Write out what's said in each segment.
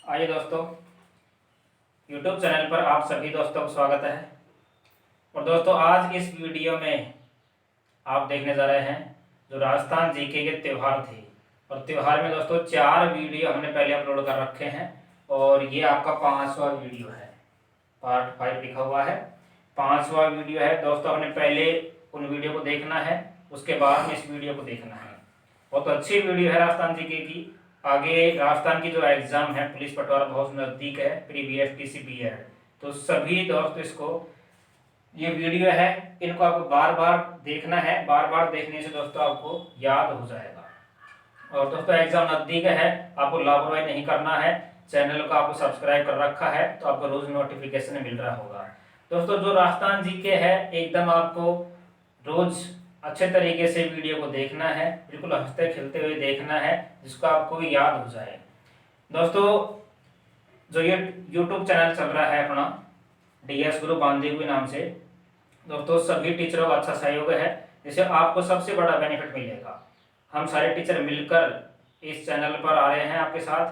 आइए दोस्तों, YouTube channel पर आप सभी दोस्तों का स्वागत है। और दोस्तों, आज इस वीडियो में आप देखने जा रहे हैं जो राजस्थान जीके के त्यौहार थे। और त्यौहार में दोस्तों 4 वीडियो हमने पहले अपलोड कर रखे हैं और ये आपका 5वां वीडियो है। पार्ट 5 लिखा हुआ है, 5वां वीडियो है दोस्तों। हमने पहले उन वीडियो को देखना है, उसके बाद में इस वीडियो को देखना है। बहुत अच्छी वीडियो है राजस्थान जीके की। आगे राजस्थान की जो एग्जाम है पुलिस पटवार बहुत नज़दीक है, प्री BFTC BEd, तो सभी दोस्त इसको, ये वीडियो है, इनको आपको बार बार देखना है। बार बार देखने से दोस्तों आपको याद हो जाएगा। और दोस्तों एग्जाम नज़दीक है, आपको लापरवाही नहीं करना है। चैनल को आपको सब्सक्राइब कर रखा है तो आपको रोज नोटिफिकेशन मिल रहा होगा। दोस्तों जो राजस्थान जीके है एकदम आपको रोज अच्छे तरीके से वीडियो को देखना है, बिल्कुल हंसते खेलते हुए देखना है, जिसको आपको याद हो जाए। दोस्तों जो ये YouTube चैनल चल रहा है अपना DS गुरु बांदीकुई नाम से, दोस्तों सभी टीचरों का अच्छा सहयोग है, जिससे आपको सबसे बड़ा बेनिफिट मिलेगा। हम सारे टीचर मिलकर इस चैनल पर आ रहे हैं आपके साथ,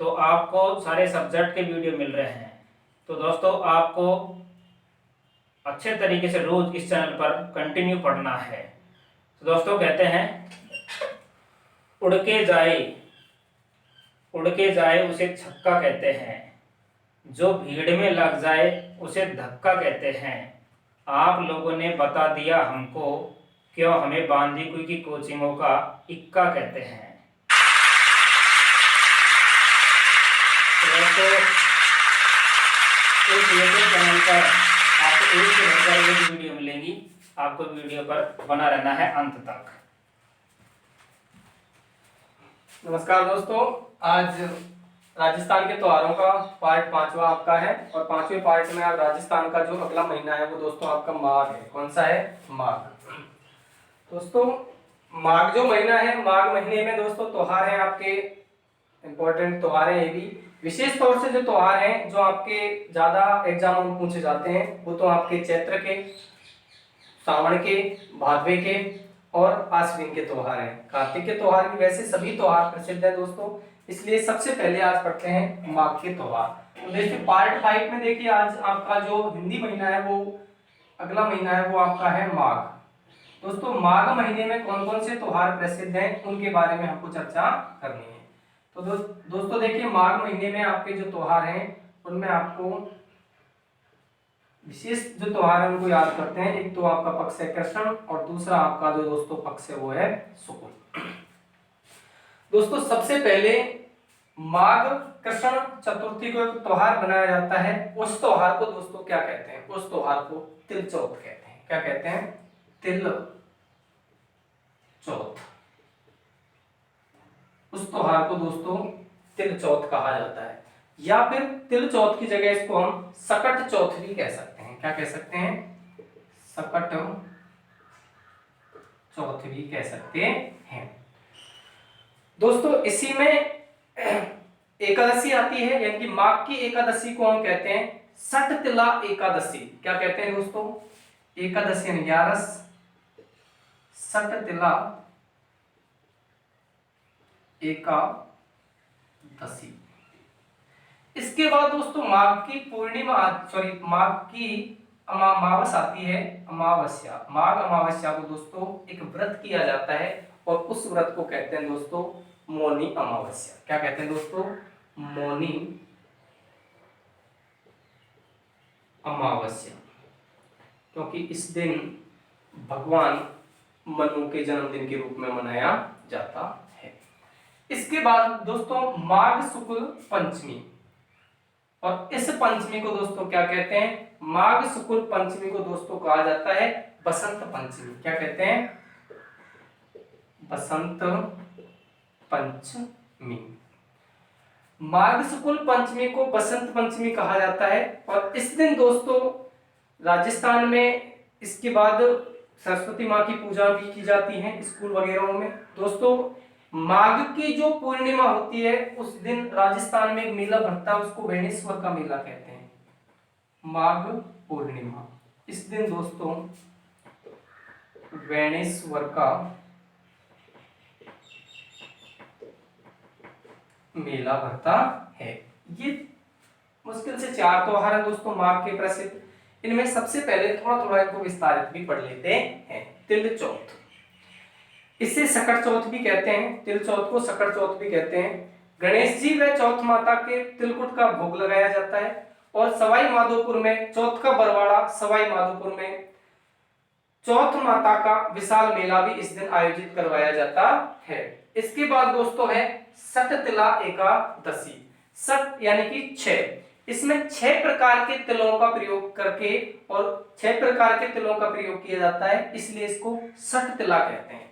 तो आपको सारे सब्जेक्ट के वीडियो मिल रहे हैं। तो दोस्तों आपको अच्छे तरीके से रोज इस चैनल पर कंटिन्यू पढ़ना है। तो दोस्तों कहते हैं, उड़ के जाए उसे छक्का कहते हैं, जो भीड़ में लग जाए उसे धक्का कहते हैं। आप लोगों ने बता दिया हमको, क्यों हमें बांदीकुई की कोचिंगों का इक्का कहते हैं। तो दोस्तों इस यूट्यूब चैनल पर आपको एक से बढ़कर एक वीडियो मिलेंगी, आपको वीडियो पर बना रहना है अंत तक। नमस्कार दोस्तों, आज राजस्थान के त्योहारों का पार्ट 5वां आपका है। और 5वें पार्ट में आज राजस्थान का जो अगला महीना है वो दोस्तों आपका माघ है। कौन सा है? माघ। दोस्तों माघ जो महीना है, माघ महीने में दोस्तों त्योहार हैं आपके, इंपॉर्टेंट त्योहार हैं। ये भी विशेष तौर से जो त्योहार हैं जो आपके ज्यादा एग्जाम में पूछे जाते हैं वो तो आपके चैत्र के, सावन के, भादवे के और आश्विन के त्योहार हैं। कार्तिक के त्योहार भी वैसे सभी त्योहार प्रसिद्ध है दोस्तों, इसलिए सबसे पहले आज पढ़ते हैं माघ के त्योहार। तो देखिए पार्ट 5 में देखिए आज आपका जो हिंदी महीना है वो अगला महीना है वो आपका है माघ। दोस्तों माघ महीने में कौन कौन से त्योहार प्रसिद्ध हैं उनके बारे में हमको चर्चा करनी है। तो दोस्तों देखिए माघ महीने में आपके जो त्योहार हैं उनमें आपको विशेष जो त्योहार है उनको याद करते हैं। एक तो आपका पक्ष है कृष्ण और दूसरा आपका जो दोस्तों पक्ष है वो है शुक्ल। दोस्तों सबसे पहले माघ कृष्ण चतुर्थी को एक त्योहार बनाया जाता है। उस त्योहार को दोस्तों क्या कहते हैं? उस त्योहार को तिल चौथ कहते हैं। क्या कहते हैं? तिल चौथ। उस त्योहार को दोस्तों तिल चौथ कहा जाता है, या फिर तिल चौथ की जगह इसको हम सकट चौथ भी कह सकते हैं। क्या कह सकते हैं? सकट चौथ भी कह सकते हैं। दोस्तों इसी में एकादशी आती है, यानी कि माघ की एकादशी को हम कहते हैं सठ तिला एकादशी। क्या कहते हैं दोस्तों? एकादशी 11 सठ तिला एकादशी। इसके बाद दोस्तों माघ की पूर्णिमा, माघ की अमावस आती है, अमावस्या। माघ अमावस्या को दोस्तों एक व्रत किया जाता है और उस व्रत को कहते हैं दोस्तों मौनी अमावस्या। क्या कहते हैं दोस्तों? मौनी अमावस्या, क्योंकि इस दिन भगवान मनु के जन्मदिन के रूप में मनाया जाता है। इसके बाद दोस्तों माघ शुक्ल पंचमी, और इस पंचमी को दोस्तों क्या कहते हैं? माघ शुक्ल पंचमी को दोस्तों कहा जाता है बसंत पंचमी। क्या कहते हैं? बसंत पंचमी। माघ शुक्ल पंचमी को बसंत पंचमी कहा जाता है। और इस दिन दोस्तों राजस्थान में इसके बाद सरस्वती माँ की पूजा भी की जाती है स्कूल वगैरह में। दोस्तों माघ की जो पूर्णिमा होती है उस दिन राजस्थान में एक मेला भरता है, उसको वेणेश्वर का मेला कहते हैं। माघ पूर्णिमा, इस दिन दोस्तों वेणेश्वर का मेला भरता है। ये मुश्किल से 4 त्योहार हैं दोस्तों माघ के प्रसिद्ध। इनमें सबसे पहले थोड़ा थोड़ा इनको विस्तारित भी पढ़ लेते हैं। तिल चौथ, इसे सकट चौथ भी कहते हैं, तिल चौथ को सकट चौथ भी कहते हैं। गणेश जी व चौथ माता के तिलकुट का भोग लगाया जाता है और सवाई माधोपुर में चौथ का बरवाड़ा, सवाई माधोपुर में चौथ माता का विशाल मेला भी इस दिन आयोजित करवाया जाता है। इसके बाद दोस्तों है सठ तिला एकादशी। सठ यानी कि 6, इसमें 6 प्रकार के तिलों का प्रयोग करके और 6 प्रकार के तिलों का प्रयोग किया जाता है, इसलिए इसको सठ तिला कहते हैं।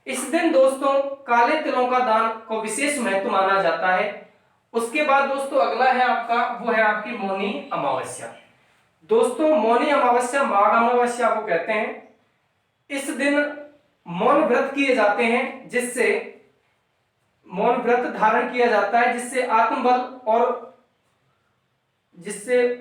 इस दिन दोस्तों काले तिलों का दान को विशेष महत्व माना जाता है। उसके बाद दोस्तों अगला है आपका, वो है आपकी मौनी अमावस्या। दोस्तों मौनी अमावस्या माघ अमावस्या को कहते हैं। इस दिन मौन व्रत किए जाते हैं, जिससे मौन व्रत धारण किया जाता है, जिससे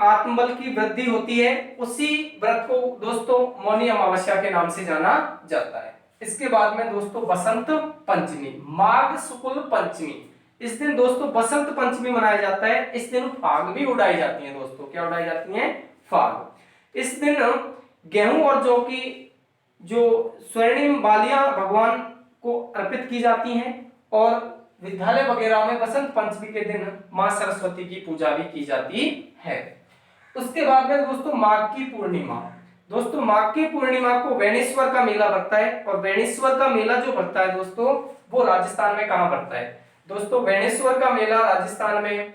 आत्मबल की वृद्धि होती है। उसी व्रत को दोस्तों मौनी अमावस्या के नाम से जाना जाता है। इसके बाद में दोस्तों बसंत पंचमी, माघ शुक्ल पंचमी। इस दिन दोस्तों बसंत पंचमी मनाया जाता है। इस दिन फाग भी उड़ाई जाती है दोस्तों। क्या उड़ाई जाती है? फाग। इस दिन गेहूं और जौ की जो स्वर्णिम बालियां भगवान को अर्पित की जाती हैं और विद्यालय वगैरह में बसंत पंचमी के दिन मां सरस्वती की पूजा भी की जाती है। उसके बाद में दोस्तों माघ की पूर्णिमा। दोस्तों माघ की पूर्णिमा को वेणेश्वर का मेला लगता है और वेणेश्वर का मेला जो लगता है दोस्तों वो राजस्थान में कहां पड़ता है? दोस्तों वेणेश्वर का मेला राजस्थान में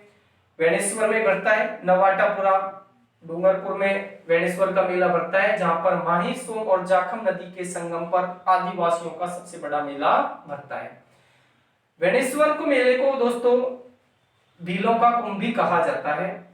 वेणेश्वर में बढ़ता है। नवाटापुरा डूंगरपुर में वेणेश्वर का मेला बढ़ता है, जहां पर माही, सोम और जाखम नदी के संगम पर आदिवासियों का सबसे बड़ा मेला भरता है। वेणेश्वर को मेले को दोस्तों भीलों का कुंभ भी कहा जाता है।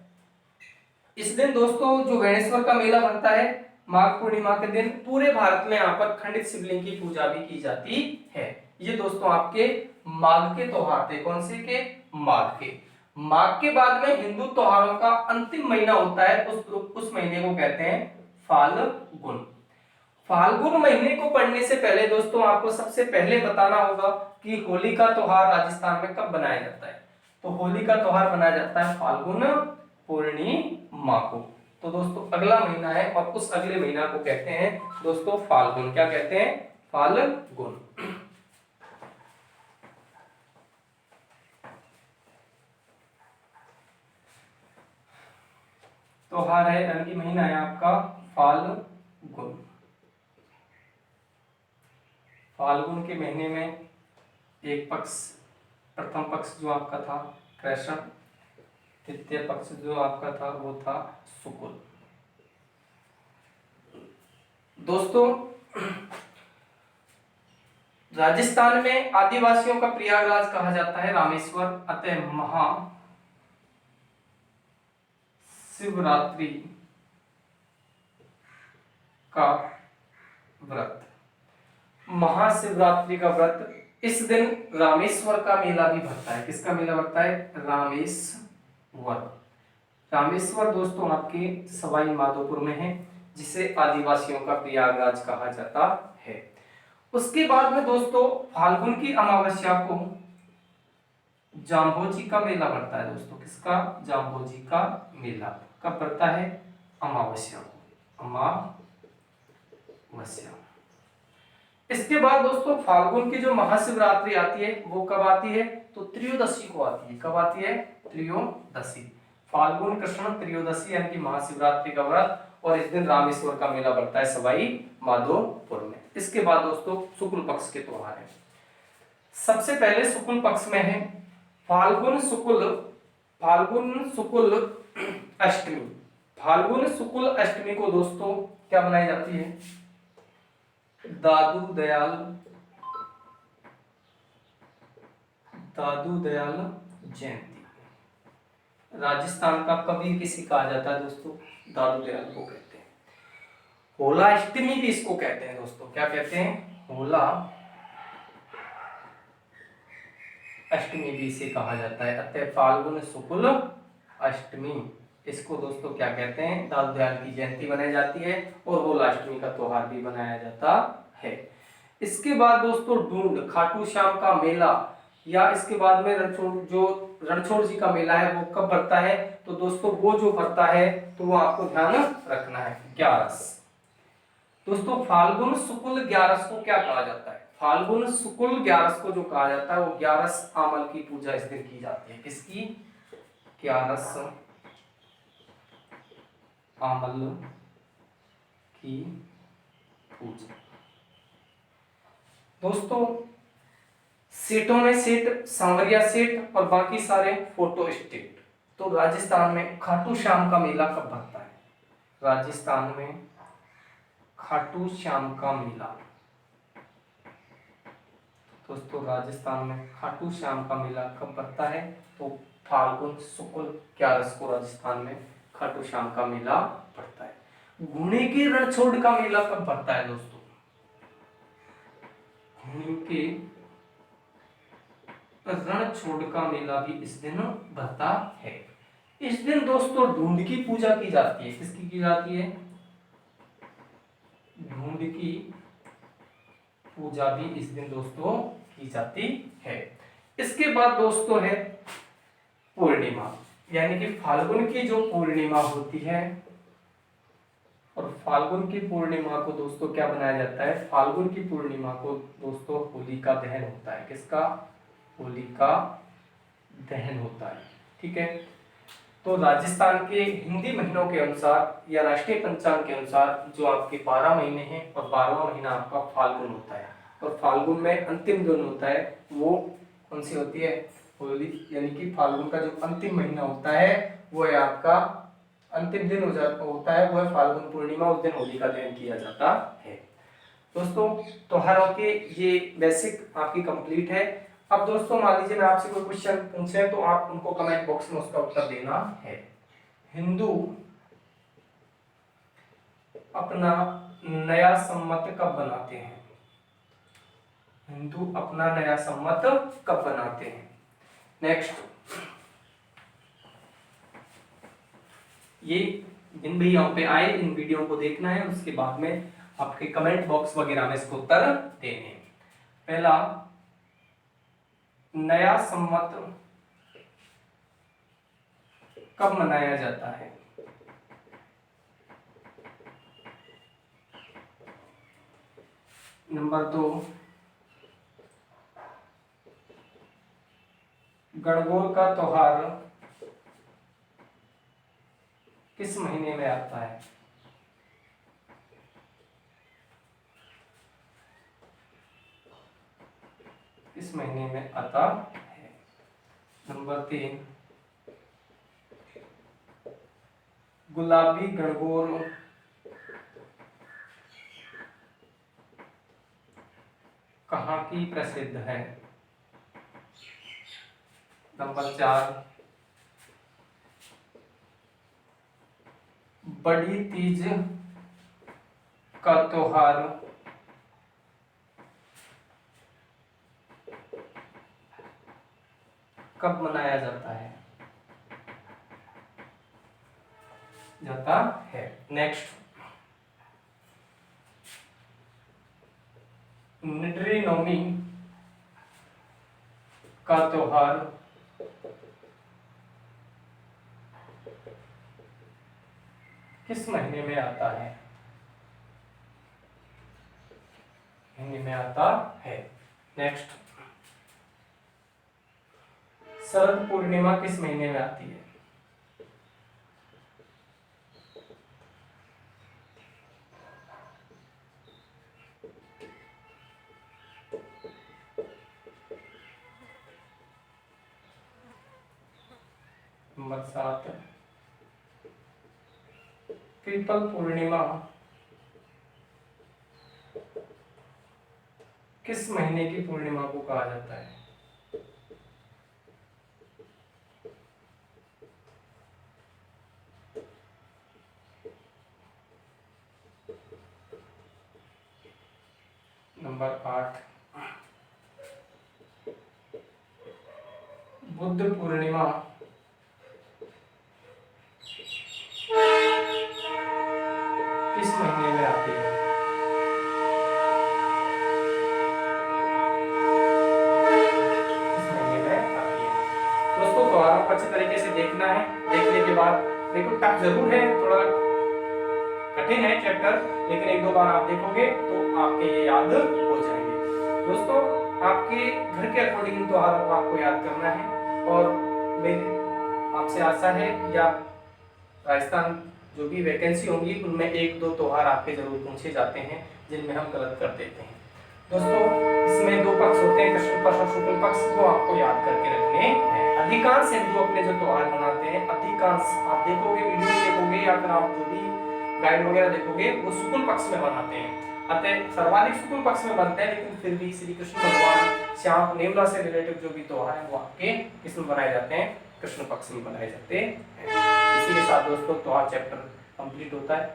इस दिन दोस्तों जो वेणेश्वर का मेला भरता है माघ पूर्णिमा के दिन, पूरे भारत में यहाँ पर खंडित शिवलिंग की पूजा भी की जाती है। ये दोस्तों आपके माघ के त्योहार थे। कौन से के? माघ के। माघ के बाद में हिंदू त्योहारों का अंतिम महीना होता है, उस महीने को कहते हैं फाल्गुन। फाल्गुन महीने को पढ़ने से पहले दोस्तों आपको सबसे पहले बताना होगा कि होली का त्योहार राजस्थान में कब बनाया जाता है। तो होली का त्योहार बनाया जाता है फाल्गुन पूर्णिमा को। तो दोस्तों अगला महीना है और उस अगले महीना को कहते हैं दोस्तों फाल्गुन। क्या कहते हैं? फाल्गुन। त्योहार है यानी कि महीना है आपका फाल्गुन। फाल्गुन के महीने में एक पक्ष, प्रथम पक्ष जो आपका था कृष्ण, द्वितीय पक्ष जो आपका था वो था शुक्ल। दोस्तों राजस्थान में आदिवासियों का प्रयागराज कहा जाता है रामेश्वर, अतः महा शिवरात्रि का व्रत, महाशिवरात्रि का व्रत, इस दिन रामेश्वर का मेला भी भरता है। किसका मेला भरता है? रामेश्वर। रामेश्वर दोस्तों आपके सवाई माधोपुर में है, जिसे आदिवासियों का प्रयागराज कहा जाता है। उसके बाद में दोस्तों फाल्गुन की अमावस्या को जाम्भोजी का मेला पड़ता है दोस्तों। किसका? जाम्भोजी का मेला कब पड़ता है? अमावस्या को, अमावस्या। इसके बाद दोस्तों फाल्गुन की जो महाशिवरात्रि आती है वो कब आती है? तो त्रयोदशी को आती है। कब आती है? त्रयोदशी। फाल्गुन कृष्ण त्रयोदशी यानी कि महाशिवरात्रि का व्रत, और इस दिन रामेश्वर का मेला पड़ता है सवाई माधोपुर में। इसके बाद दोस्तों शुक्ल पक्ष के त्योहार है। सबसे पहले शुक्ल पक्ष में है फाल्गुन शुक्ल अष्टमी। फाल्गुन शुक्ल अष्टमी को दोस्तों क्या मनाई जाती है? दादू दयाल जयंती। राजस्थान का कवि किसे कहा जाता है दोस्तों? दादू दयाल को कहते हैं। होला अष्टमी भी इसको कहते हैं दोस्तों। क्या कहते हैं? होला अष्टमी भी इसे कहा जाता है। अतः फाल्गुन शुक्ल अष्टमी, इसको दोस्तों क्या कहते हैं? दादू दयाल की जयंती मनाई जाती है और होला अष्टमी का त्योहार भी मनाया जाता है। इसके बाद दोस्तों ढूंढ खाटू श्याम का मेला, या इसके बाद में रणछोड़ जी का मेला है वो कब पड़ता है, तो दोस्तों वो जो पड़ता है तो वो आपको ध्यान रखना है, 11। दोस्तों फाल्गुन शुक्ल 11 को क्या कहा जाता है, फाल्गुन शुक्ल 11 को जो कहा जाता है वो 11 आमल की पूजा इस दिन की जाती है। किसकी? 11 आमल की पूजा। दोस्तों सेठों में सेठ, सांवरिया सेठ और बाकी सारे फोटो स्टेट। तो राजस्थान में खाटू श्याम का मेला कब भरता है? राजस्थान में खाटू श्याम का मेला, दोस्तों राजस्थान में खाटू श्याम का मेला कब भरता है? तो फाल्गुन शुक्ल 11 को राजस्थान में खाटू श्याम का मेला भरता है। घूणे के रणछोड़ का मेला कब भरता है दोस्तों? घूणे के रणछोड़ का मेला भी इस दिन भरता है। इस दिन दोस्तों ढूंढ की पूजा की जाती है। किसकी की जाती है? ढूंढ की पूजा भी इस दिन दोस्तों की जाती है। इसके बाद दोस्तों है पूर्णिमा, यानी कि फाल्गुन की जो पूर्णिमा होती है, और फाल्गुन की पूर्णिमा को दोस्तों क्या बनाया जाता है? फाल्गुन की पूर्णिमा को दोस्तों होलिका दहन होता है। किसका? होलिका दहन होता है। ठीक है। तो राजस्थान के हिंदी महीनों के अनुसार या राष्ट्रीय पंचांग के अनुसार जो आपके 12 महीने हैं और 12वां महीना आपका फाल्गुन होता है, और फाल्गुन में अंतिम दिन होता है वो कौन सी होती है? होली, यानी कि फाल्गुन का जो अंतिम महीना होता है वो है आपका अंतिम दिन होता है वो है फाल्गुन पूर्णिमा। उस दिन होलिका दहन किया जाता है। दोस्तों त्योहारों के ये बेसिक आपकी कंप्लीट है। अब दोस्तों मान लीजिए मैं आपसे कोई क्वेश्चन पूछे तो आप उनको कमेंट बॉक्स में उसका उत्तर देना है। हिंदू अपना नया संवत कब बनाते हैं? हिंदू अपना नया संवत कब बनाते हैं? नेक्स्ट, ये जिन भैयाओं पे आए इन वीडियो को देखना है, उसके बाद में आपके कमेंट बॉक्स वगैरह में इसको उत्तर देने हैं। पहला, नया संवत कब मनाया जाता है? नंबर 2, गणगौर का त्योहार किस महीने में आता है? किस महीने में आता है? नंबर 3, गुलाबी गणगौर कहाँ की प्रसिद्ध है? नंबर 4, बड़ी तीज का त्योहार कब मनाया जाता है? नेक्स्ट, निड्री नवमी का त्योहार किस महीने में आता है? महीने में आता है। नेक्स्ट, शरद पूर्णिमा किस महीने में आती है? नंबर 7, पीपल पूर्णिमा किस महीने की पूर्णिमा को कहा जाता है? नंबर 8, बुद्ध पूर्णिमा किस महीने में आती है? किस महीने अच्छे तरीके से देखना है। देखने के बाद देखो टफ जरूर है, थोड़ा कठिन है चैप्टर, लेकिन एक दो बार आप देखोगे तो आपके ये याद हो जाएंगे। दोस्तों आपके घर के अकॉर्डिंग त्योहारों को आपको याद करना है, और मेरी आपसे आशा है या राजस्थान जो भी वैकेंसी होंगी उनमें एक दो त्योहार आपके जरूर पूछे जाते हैं जिनमें हम गलत कर देते हैं। दोस्तों इसमें दो पक्ष होते हैं, कृष्ण पक्ष और शुक्ल पक्ष, वो आपको याद करके रखने हैं। अधिकांश हिंदू अपने जो त्योहार मनाते हैं, अधिकांश आप देखोगे, वीडियो देखोगे या फिर आप जो भी गाइड वगैरह देखोगे, वो शुक्ल पक्ष में मनाते हैं। अतः सर्वाधिक शुक्ल पक्ष में बनते हैं, लेकिन फिर भी श्री कृष्ण भगवान श्याम नेमला से रिलेटेड जो भी त्योहार है वो आपके किसमें बनाए जाते हैं, कृष्ण पक्ष में बनाए जाते हैं। इसी के साथ दोस्तों त्योहार चैप्टर कंप्लीट होता है।